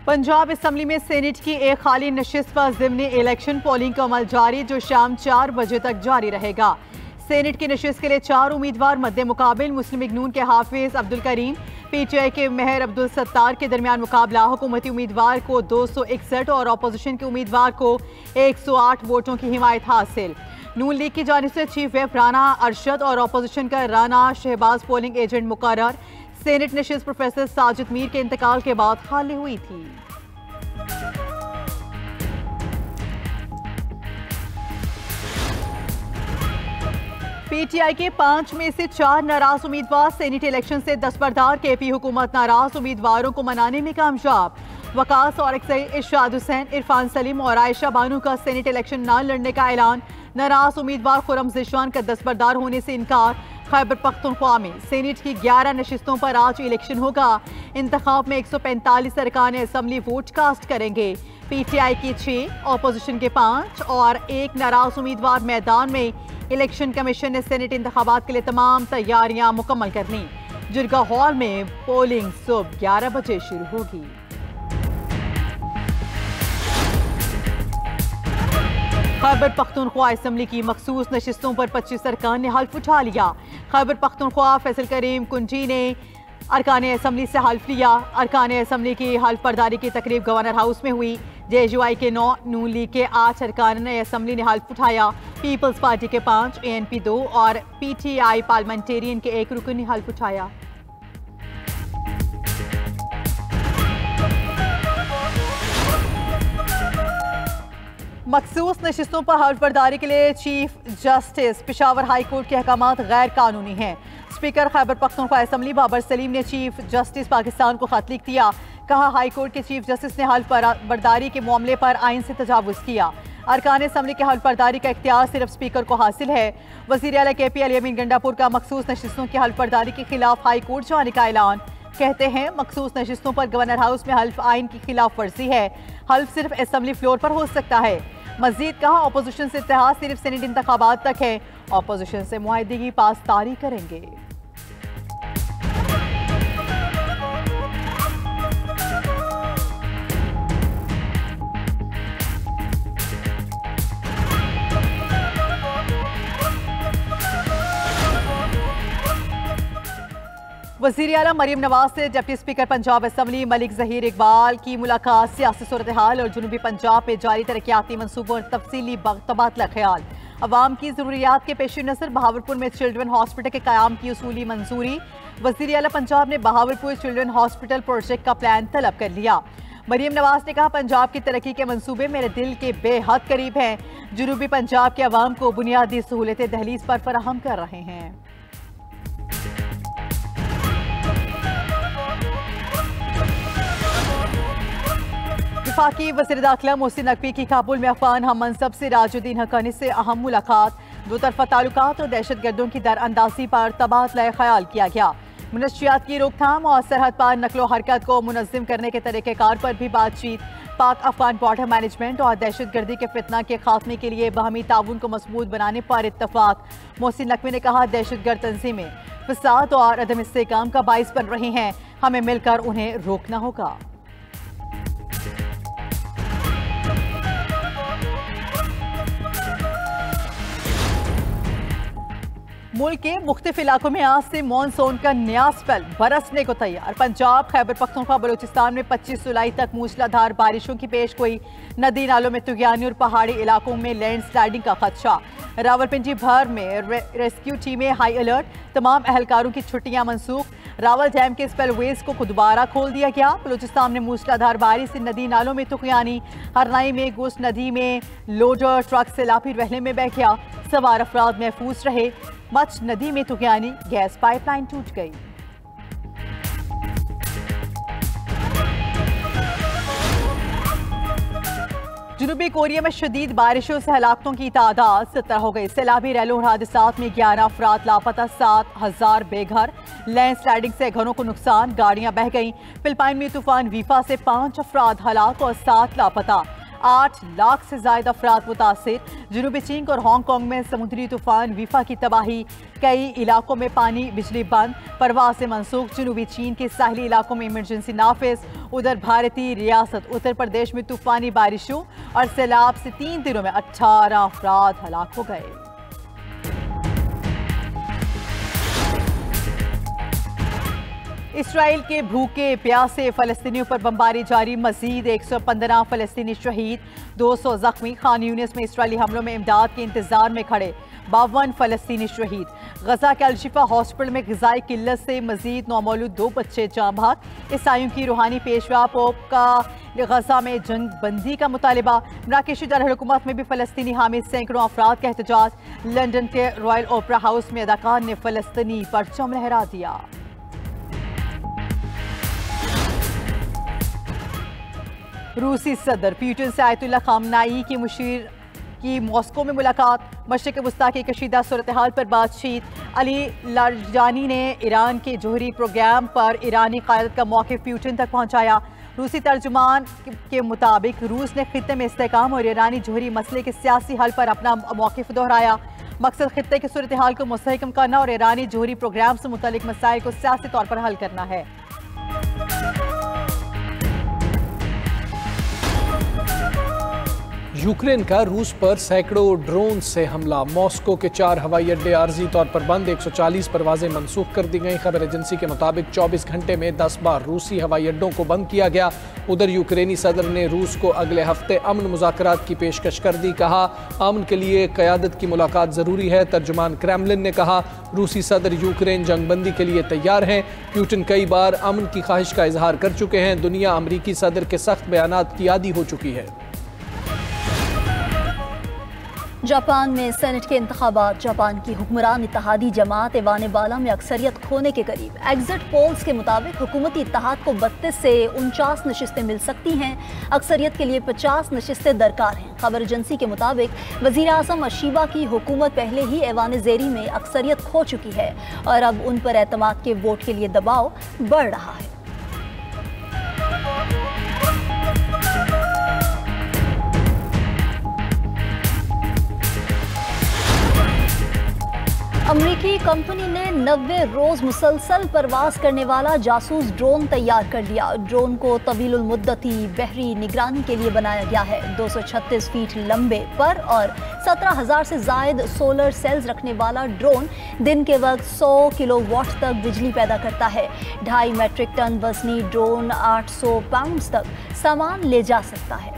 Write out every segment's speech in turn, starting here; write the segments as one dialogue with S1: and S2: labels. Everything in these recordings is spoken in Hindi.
S1: पंजाब असम्बली में सेनेट की एक खाली नशिस्त पर ज़िमनी इलेक्शन पोलिंग का अमल जारी, जो शाम 4 बजे तक जारी रहेगा। सेनेट की नशिस्त के लिए 4 उम्मीदवार मद्दे मुकाबिल मुस्लिम लीग नून के हाफिज अब्दुल करीम, PTI के मेहर अब्दुल सत्तार के दरमियान मुकाबला। हुकूमती उम्मीदवार को 261 और अपोजिशन के उम्मीदवार को 108 वोटों की हिमायत हासिल। नून लीग की जानिब से चीफ व्हिप राना अरशद और अपोजिशन का राना शहबाज पोलिंग एजेंट मुकर्रर। सेनेट नशिस्त प्रोफेसर साजिद मीर के इंतकाल के बाद खाली हुई थी। PTI के 5 में से 4 नाराज उम्मीदवार सेनेट इलेक्शन से दस्तबरदार। KP हुकूमत नाराज उम्मीदवारों को मनाने में कामयाब। वकास और इरशाद हुसैन, इरफान सलीम और आयशा बानू का सेनेट इलेक्शन न लड़ने का ऐलान। नाराज उम्मीदवार खुरम ज़िशान का दस्तबरदार होने से इनकार। खैबर पख्तूनख्वा में सेनेट की 11 नशिस्तों पर आज इलेक्शन होगा। इंतखाब में 145 अरकान असम्बली वोट कास्ट करेंगे। PTI की 6, अपोजिशन के 5 और 1 नाराज उम्मीदवार मैदान में। इलेक्शन कमीशन ने सेनेट इंतखाबात के लिए तमाम तैयारियां मुकम्मल कर ली। जिरगा हॉल में पोलिंग सुबह 11 बजे शुरू होगी। खैबर पख्तूनख्वा असम्बली की मखसूस नशिस्तों पर 25 अरकान ने हल्फ उठा लिया। खैबर पख्तूनख्वा फैसल करीम कुंजी ने अरकान असम्बली से हल्फ लिया। अरकान असम्बली की हल्फ बर्दारी की तकरीब गवर्नर हाउस में हुई। JUI के 9, नून लीग के 8 अरकान असम्बली ने हल्फ उठाया। पीपल्स पार्टी के 5, ANP 2 और PTI पार्लियामेंटेरियन के 1 रुकन ने हल्फ उठाया। मखसूस नशिस्तों पर हल्फ बर्दारी के लिए chief justice Peshawar high court के अहकामात गैर कानूनी हैं। स्पीकर खैबर पख्तूनख्वा असम्बली बाबर सलीम ने चीफ जस्टिस पाकिस्तान को खत लिख दिया। कहा, हाई कोर्ट के चीफ जस्टिस ने हल्फ बर्दारी के मामले पर आइन से तजावुज़ किया। अरकान असम्बली के हल्फ बर्दारी का इख्तियार सिर्फ स्पीकर को हासिल है। वज़ीर आला KP अली अमीन गंडापुर का मखसूस नशिस्तों की हल्फ बर्दारी के खिलाफ हाई कोर्ट जाने का ऐलान। कहते हैं, मखसूस नशिस्तों पर गवर्नर हाउस में हल्फ आइन की खिलाफ वर्जी है। हल्फ सिर्फ असम्बली फ्लोर पर हो सकता है। मजीद कहा, अपोजिशन से इत्तेहाद सिर्फ सेनेट इंतखाबात तक है। अपोजिशन से मुआहदे की पासदारी करेंगे। वज़ीर आला मरीम नवाज से deputy speaker Punjab assembly Malik Zaheer Iqbal की मुलाकात। सियासी सूरत हाल और जुनूबी पंजाब में जारी तरक्याती मनसूबों और तफसीली तबादला ख्याल। अवाम की ज़रूरियात के पेश नज़र बहावलपुर में चिल्ड्रन हॉस्पिटल के क़याम की उसूली मंजूरी। वज़ीर आला पंजाब ने बहावलपुर चिल्ड्रन हॉस्पिटल प्रोजेक्ट का प्लान तलब कर लिया। मरीम नवाज ने कहा, पंजाब की तरक्की के मंसूबे मेरे दिल के बेहद करीब हैं। जुनूबी पंजाब के अवाम को बुनियादी सहूलतें दहलीज पर फराहम कर रहे हैं। वफाकी वज़ीर दाखिला मोहसिन नकवी की काबुल में अफगान हम मनसब से राजुद्दीन हक्कानी से अहम मुलाकात। दो तरफा ताल्लुकात और दहशत गर्दों की दरअंदाजी पर तबादला ख्याल किया गया। मनशियात की रोकथाम और सरहद पार नकलो हरकत को मुनज़्ज़म करने के तरीक़ेकार पर भी बातचीत। पाक अफगान बॉर्डर मैनेजमेंट और दहशत गर्दी के फितना के खात्मे के लिए बाहमी ताउन को मजबूत बनाने पर इत्तफाक। मोहसिन नकवी ने कहा, दहशत गर्द तंजीमें फसाद और अदम इस्तेहकाम का बाइस बन रही हैं। हमें मिलकर उन्हें रोकना होगा। मुल्क के मुख्तलिफ इलाकों में आज से मानसून का नया स्पेल बरसने को तैयार। पंजाब, खैबर पख्तूनख्वा, बलूचिस्तान में 25 जुलाई तक मूसलाधार बारिशों की पेशगोई। नदी नालों में तुगयानी और पहाड़ी इलाकों में लैंडस्लाइडिंग का खदशा। रावलपिंडी भर में रेस्क्यू टीमें हाई अलर्ट। तमाम अहलकारों की छुट्टियां मनसूख। रावल डैम के स्पेलवेज को दोबारा खोल दिया गया। बलूचिस्तान में मूसलाधार बारिश से नदी नालों में तुगयानी। हरनाई में गुस नदी में लोडर ट्रक सैलाबी रहने में बह गया। सवार अफराद महफूज रहे। मच नदी में तुगयानी, गैस पाइपलाइन टूट गई। जनूबी कोरिया में शदीद बारिशों से हलाकतों की तादाद 17 हो गई। सैलाबी रैलों और हादसात में 11 अफराद लापता, 7,000 बेघर। लैंडस्लाइडिंग से घरों को नुकसान, गाड़ियां बह गईं। फिलिपाइन में तूफान वीफा से 5 अफराद हलाक और 7 लापता। 8 लाख से ज्यादा अफराद मुतासिर। जनूबी चीन और हांगकांग में समुद्री तूफान वीफा की तबाही। कई इलाकों में पानी, बिजली बंद, परवाज़ से मनसूख। जनूबी चीन के साहली इलाकों में इमरजेंसी नाफिज। उधर भारतीय रियासत उत्तर प्रदेश में तूफानी बारिशों और सैलाब से 3 दिनों में 18 अफराद हलाक हो गए। इसराइल के भूखे प्यासे फलस्तीनियों पर बमबारी जारी, मजीद 115 फलस्तीनी शहीद, 200 जख्मी। खान यूनिस में इसराइली हमलों में इमदाद के इंतजार में खड़े 52 फलस्तीनी शहीद। गजा के अलशिफा हॉस्पिटल में ग़िज़ाई किल्लत से मजीद नौमौलूद 2 बच्चे जाँ बहक। ईसाइयों की रूहानी पेशवा पोप का गजा में जंग बंदी का मुतालिबा। मराकेशी दारुल-हुकूमत में भी फलस्तीनी हामिद सैकड़ों अफराद का एहतजाज। लंदन के रॉयल ओपरा हाउस में अदाकार ने फलस्तीनी परचम लहरा दिया। रूसी सदर पुतिन से आयतुल्लाह खामनाई की मुशीर की मॉस्को में मुलाकात। मशरिक वस्ता की कशीदा सूरत हाल पर बातचीत। अली लारजानी ने ईरान के जोहरी प्रोग्राम पर ईरानी क़यादत का मौक़िफ़ पुतिन तक पहुँचाया। रूसी तर्जुमान के मुताबिक रूस ने खित्ते में इस्तेहकाम और ईरानी जोहरी मसले के सियासी हल पर अपना मौक़िफ़ दोहराया। मकसद खित्ते की सूरत हाल को मुस्तहकम करना और ईरानी जोहरी प्रोग्राम से मुतल्लिक मसाइल को सियासी तौर पर हल करना है।
S2: यूक्रेन का रूस पर सैकड़ों ड्रोन से हमला। मॉस्को के 4 हवाई अड्डे आर्जी तौर पर बंद, 140 परवाजें मनसूख कर दी गई। खबर एजेंसी के मुताबिक 24 घंटे में 10 बार रूसी हवाई अड्डों को बंद किया गया। उधर यूक्रेनी सदर ने रूस को अगले हफ्ते अमन मुज़ाकरात की पेशकश कर दी। कहा, अमन के लिए क़यादत की मुलाकात ज़रूरी है। तर्जुमान क्रेमलिन ने कहा, रूसी सदर यूक्रेन जंगबंदी के लिए तैयार हैं। पुतिन कई बार अमन की ख्वाहिश का इजहार कर चुके हैं। दुनिया अमरीकी सदर के सख्त बयानात की आदी हो चुकी है।
S3: जापान में सेनेट के इंतखाबात। जापान की हुक्मरान इत्तेहादी जमात ऐवान बाला में अक्सरियत खोने के करीब। एग्जिट पोल्स के मुताबिक हुकूमती इत्तेहाद को 32 से 49 नशिस्तें मिल सकती हैं। अक्सरियत के लिए 50 नशिस्तें दरकार हैं। खबर एजेंसी के मुताबिक वज़ीर आज़म अशीबा की हुकूमत पहले ही ऐवान ज़ेरी में अक्सरियत खो चुकी है और अब उन पर एतमाद के वोट के लिए दबाव बढ़ रहा है। अमरीकी कंपनी ने 90 रोज मुसलसल परवाज करने वाला जासूस ड्रोन तैयार कर लिया। ड्रोन को तवीलुल मुद्दती बहरी निगरानी के लिए बनाया गया है। 236 फीट लंबे पर और 17,000 से जायद सोलर सेल्स रखने वाला ड्रोन दिन के वक्त 100 किलोवाट तक बिजली पैदा करता है। 2.5 मीट्रिक टन वजनी ड्रोन 800 पाउंड तक सामान ले जा सकता है।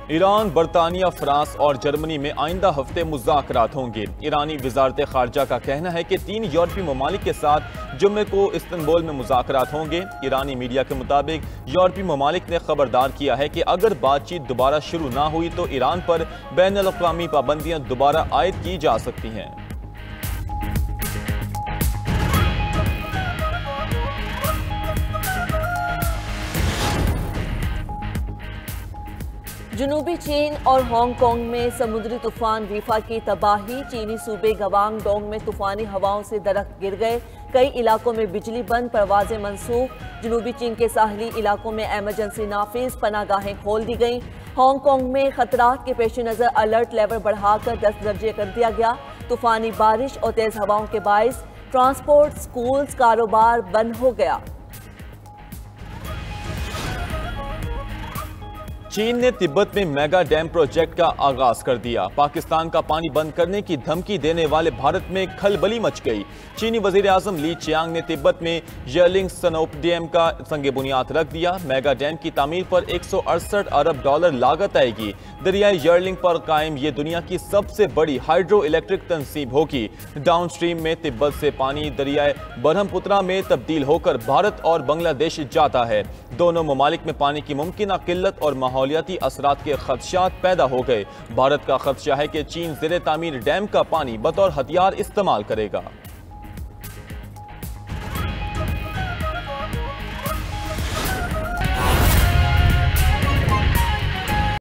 S4: ईरान, बरतानिया, फ्रांस और जर्मनी में आइंदा हफ्ते मुज़ाकरात होंगे। ईरानी वज़ारत ख़ारजा का कहना है कि 3 यूरोपीय ममालिक के साथ जुम्मे को इस्तांबुल में मुज़ाकरात होंगे। ईरानी मीडिया के मुताबिक यूरोपीय ममालिक ने खबरदार किया है कि अगर बातचीत दोबारा शुरू ना हुई तो ईरान पर बैनुल-अक़वामी पाबंदियाँ दोबारा आयद की जा सकती हैं।
S5: जनूबी चीन और हांगकांग में समुद्री तूफान वीफा की तबाही। चीनी सूबे गवांगडोंग में तूफानी हवाओं से दरख्त गिर गए। कई इलाकों में बिजली बंद, परवाजें मनसूख। जनूबी चीन के साहली इलाकों में एमरजेंसी नाफिज, पनागाहें खोल दी गईं। हांगकांग में खतरात के पेश नज़र अलर्ट लेवल बढ़ाकर 10 दर्जे कर दिया गया। तूफानी बारिश और तेज हवाओं के बायस ट्रांसपोर्ट, स्कूल्स, कारोबार बंद हो गया।
S4: चीन ने तिब्बत में मेगा डैम प्रोजेक्ट का आगाज कर दिया। पाकिस्तान का पानी बंद करने की धमकी देने वाले भारत में खलबली मच गई। चीनी वजीर आजम ली चियांग ने तिब्बत में यर्लिंग सनोप डैम का संगे बुनियाद रख दिया। मेगा डैम की तामीर पर 168 अरब डॉलर लागत आएगी। दरियाई यर्लिंग पर कायम ये दुनिया की सबसे बड़ी हाइड्रो इलेक्ट्रिक तंसीब होगी। डाउन स्ट्रीम में तिब्बत से पानी दरियाए ब्रह्मपुत्रा में तब्दील होकर भारत और बांग्लादेश जाता है। दोनों ममालिक में पानी की मुमकिन किल्लत और माहौलियाती असरात के खदशात पैदा हो गए। भारत का खदशा है कि चीन ज़ेरे तामीर डैम का पानी बतौर हथियार इस्तेमाल करेगा।